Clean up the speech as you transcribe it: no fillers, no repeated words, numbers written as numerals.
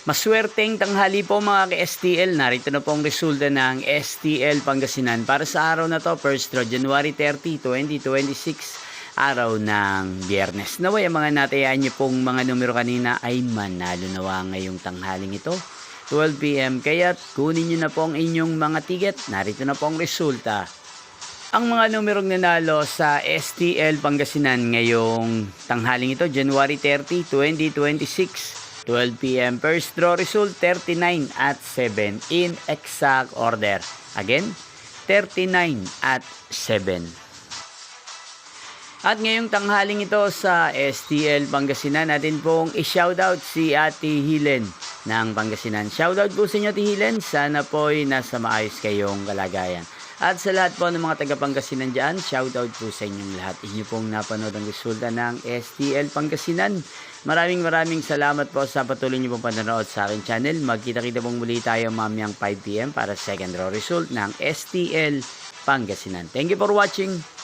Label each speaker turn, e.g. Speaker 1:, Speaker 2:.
Speaker 1: Maswerteng tanghali po mga ka-STL. Narito na po ang resulta ng STL Pangasinan para sa araw na to, first draw, January 30, 2026, araw ng Biyernes. Naway ang mga natayaan niyo pong mga numero kanina ay manalo nawa ngayong tanghaling ito, 12 PM. Kaya kunin niyo na po ang inyong mga ticket. Narito na po ang resulta. Ang mga numerong nanalo sa STL Pangasinan ngayong tanghaling ito, January 30, 2026, 12 PM. First draw result, 39 at 7 in exact order. Again, 39 at 7. At ngayong tanghaling ito sa STL Pangasinan, natin pong i-shoutout si Ate Hilen ng Pangasinan. Shoutout po sa inyo, Ate Hilen. Sana po'y nasa maayos kayong kalagayan. At sa lahat po ng mga taga Pangasinan dyan, shoutout po sa inyong lahat. Inyo pong napanood ang resulta ng STL Pangasinan. Maraming salamat po sa patuloy niyo pong panonood sa aking channel. Magkita-kita pong muli tayo mamayang 5 PM para sa second draw result ng STL Pangasinan. Thank you for watching.